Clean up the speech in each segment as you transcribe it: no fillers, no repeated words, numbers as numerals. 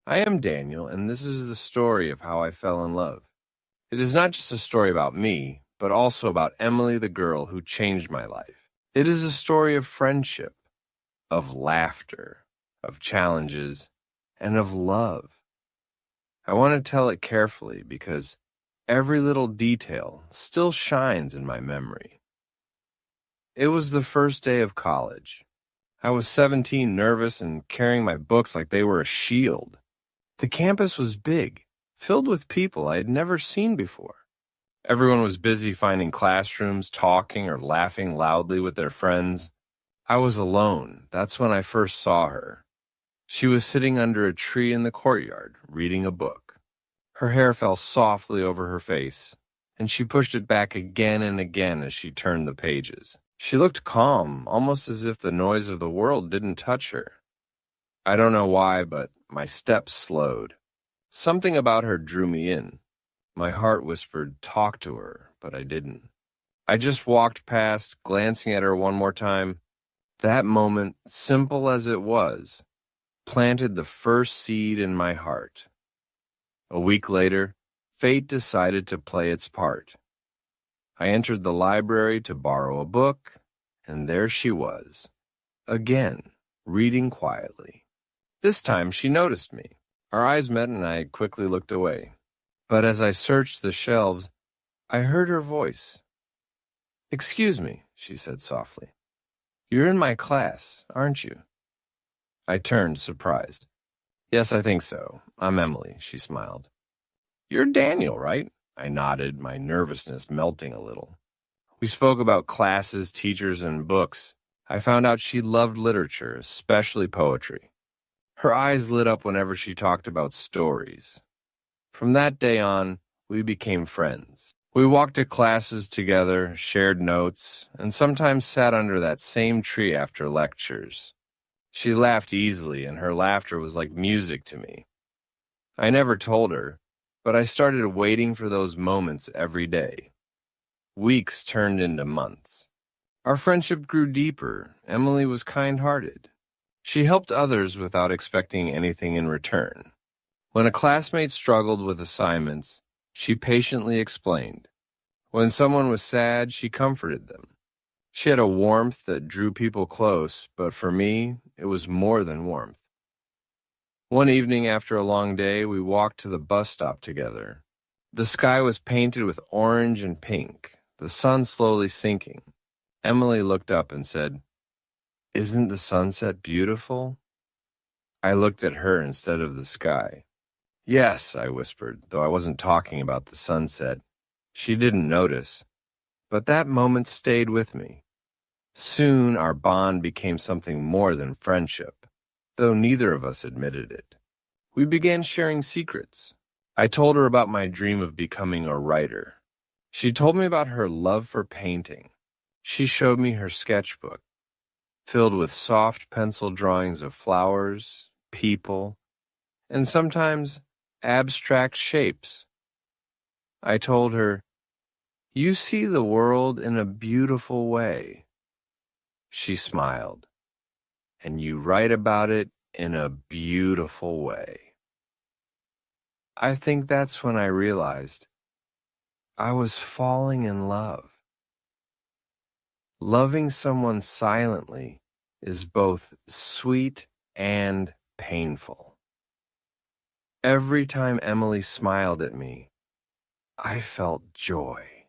I am Daniel, and this is the story of how I fell in love. It is not just a story about me, but also about Emily, the girl who changed my life. It is a story of friendship, of laughter, of challenges, and of love. I want to tell it carefully because every little detail still shines in my memory. It was the first day of college. I was 17, nervous, and carrying my books like they were a shield. The campus was big, filled with people I had never seen before. Everyone was busy finding classrooms, talking, or laughing loudly with their friends. I was alone. That's when I first saw her. She was sitting under a tree in the courtyard, reading a book. Her hair fell softly over her face, and she pushed it back again and again as she turned the pages. She looked calm, almost as if the noise of the world didn't touch her. I don't know why, but my steps slowed. Something about her drew me in. My heart whispered, "Talk to her," but I didn't. I just walked past, glancing at her one more time. That moment, simple as it was, planted the first seed in my heart. A week later, fate decided to play its part. I entered the library to borrow a book, and there she was, again, reading quietly. This time she noticed me. Our eyes met and I quickly looked away. But as I searched the shelves, I heard her voice. "Excuse me," she said softly. "You're in my class, aren't you?" I turned, surprised. "Yes, I think so. I'm Emily," she smiled. "You're Daniel, right?" I nodded, my nervousness melting a little. We spoke about classes, teachers, and books. I found out she loved literature, especially poetry. Her eyes lit up whenever she talked about stories. From that day on, we became friends. We walked to classes together, shared notes, and sometimes sat under that same tree after lectures. She laughed easily, and her laughter was like music to me. I never told her, but I started waiting for those moments every day. Weeks turned into months. Our friendship grew deeper. Emily was kind-hearted. She helped others without expecting anything in return. When a classmate struggled with assignments, she patiently explained. When someone was sad, she comforted them. She had a warmth that drew people close, but for me, it was more than warmth. One evening after a long day, we walked to the bus stop together. The sky was painted with orange and pink, the sun slowly sinking. Emily looked up and said, "Isn't the sunset beautiful?" I looked at her instead of the sky. "Yes," I whispered, though I wasn't talking about the sunset. She didn't notice, but that moment stayed with me. Soon our bond became something more than friendship, though neither of us admitted it. We began sharing secrets. I told her about my dream of becoming a writer. She told me about her love for painting. She showed me her sketchbook, filled with soft pencil drawings of flowers, people, and sometimes abstract shapes. I told her, "You see the world in a beautiful way." She smiled, "And you write about it in a beautiful way." I think that's when I realized I was falling in love. Loving someone silently is both sweet and painful. Every time Emily smiled at me, I felt joy.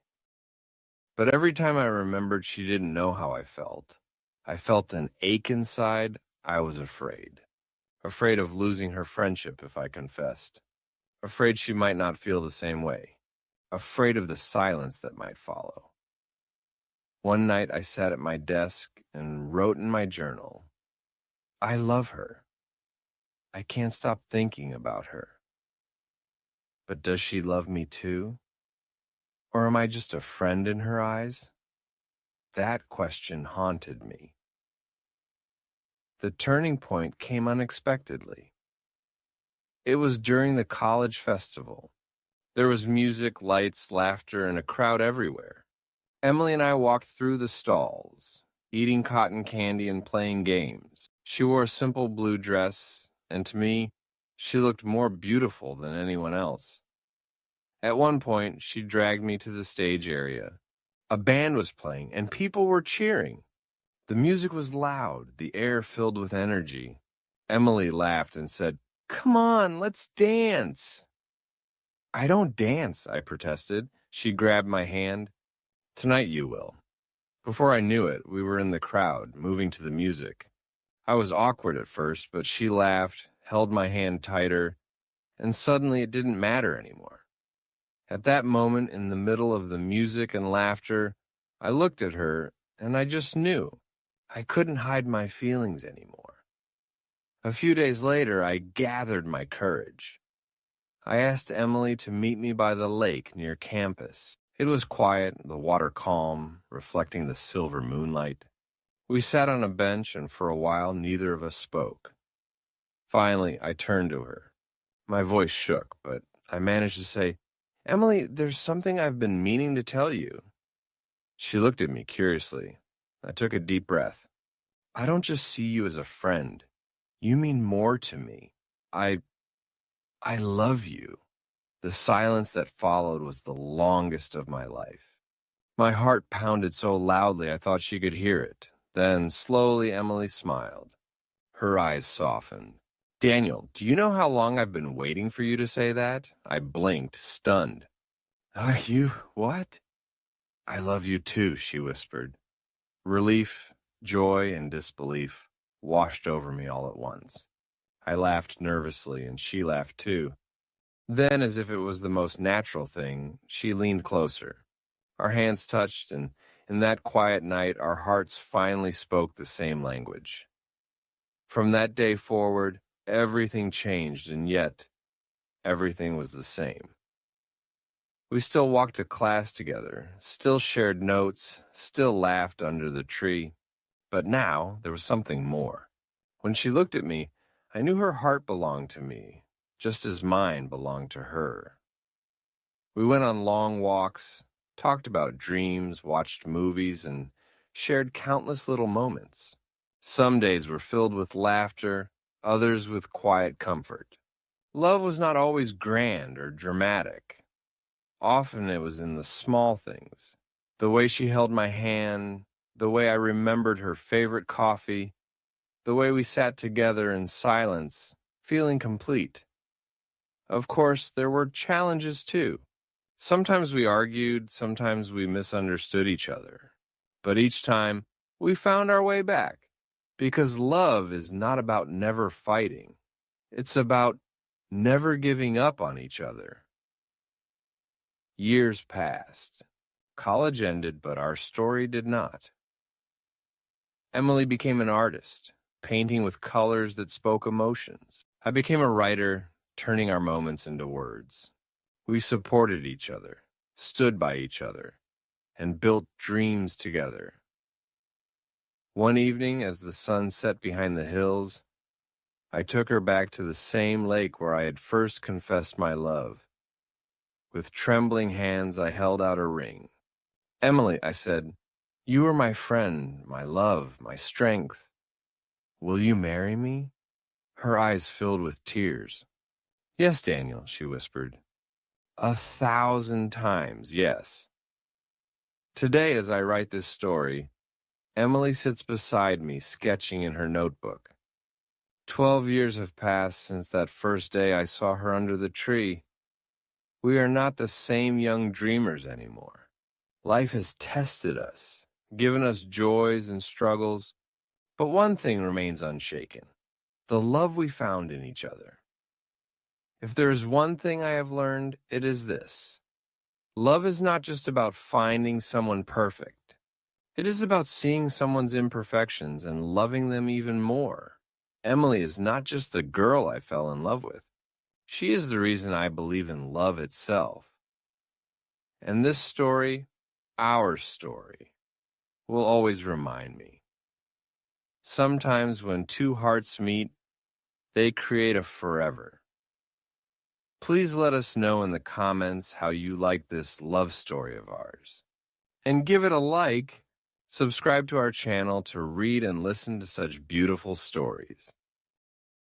But every time I remembered she didn't know how I felt an ache inside. I was afraid. Afraid of losing her friendship if I confessed. Afraid she might not feel the same way. Afraid of the silence that might follow. One night I sat at my desk and wrote in my journal, "I love her. I can't stop thinking about her. But does she love me too? Or am I just a friend in her eyes?" That question haunted me. The turning point came unexpectedly. It was during the college festival. There was music, lights, laughter, and a crowd everywhere. Emily and I walked through the stalls, eating cotton candy and playing games. She wore a simple blue dress, and to me, She looked more beautiful than anyone else. At one point, she dragged me to the stage area. A band was playing, and people were cheering. The music was loud, the air filled with energy. Emily laughed and said, "Come on, let's dance." "I don't dance," I protested. She grabbed my hand. "Tonight you will." Before I knew it, we were in the crowd, moving to the music. I was awkward at first, but she laughed, held my hand tighter, and suddenly it didn't matter anymore. At that moment, in the middle of the music and laughter, I looked at her, and I just knew. I couldn't hide my feelings anymore. A few days later, I gathered my courage. I asked Emily to meet me by the lake near campus. It was quiet, the water calm, reflecting the silver moonlight. We sat on a bench, and for a while neither of us spoke. Finally, I turned to her. My voice shook, but I managed to say, "Emily, there's something I've been meaning to tell you." She looked at me curiously. I took a deep breath. "I don't just see you as a friend. You mean more to me. I love you." The silence that followed was the longest of my life. My heart pounded so loudly I thought she could hear it. Then, slowly, Emily smiled. Her eyes softened. "Daniel, do you know how long I've been waiting for you to say that?" I blinked, stunned. You, what?" "I love you too," she whispered. Relief, joy, and disbelief washed over me all at once. I laughed nervously, and she laughed too. Then, as if it was the most natural thing, she leaned closer. Our hands touched, and in that quiet night, our hearts finally spoke the same language. From that day forward, everything changed, and yet, everything was the same. We still walked to class together, still shared notes, still laughed under the tree. But now, there was something more. When she looked at me, I knew her heart belonged to me, just as mine belonged to her. We went on long walks, talked about dreams, watched movies, and shared countless little moments. Some days were filled with laughter, others with quiet comfort. Love was not always grand or dramatic. Often it was in the small things. The way she held my hand, the way I remembered her favorite coffee, the way we sat together in silence, feeling complete. Of course, there were challenges too. Sometimes we argued, sometimes we misunderstood each other. But each time, we found our way back. Because love is not about never fighting. It's about never giving up on each other. Years passed. College ended, but our story did not. Emily became an artist, painting with colors that spoke emotions. I became a writer, turning our moments into words. We supported each other, stood by each other, and built dreams together. One evening, as the sun set behind the hills, I took her back to the same lake where I had first confessed my love. With trembling hands, I held out a ring. "Emily," I said, "you are my friend, my love, my strength. Will you marry me?" Her eyes filled with tears. "Yes, Daniel," she whispered. 1,000 times, yes. Today, as I write this story, Emily sits beside me, sketching in her notebook. 12 years have passed since that first day I saw her under the tree. We are not the same young dreamers anymore. Life has tested us, given us joys and struggles, but one thing remains unshaken: the love we found in each other. If there is one thing I have learned, it is this: love is not just about finding someone perfect. It is about seeing someone's imperfections and loving them even more. Emily is not just the girl I fell in love with. She is the reason I believe in love itself. And this story, our story, will always remind me. Sometimes when two hearts meet, they create a forever. Please let us know in the comments how you like this love story of ours. And give it a like. Subscribe to our channel to read and listen to such beautiful stories.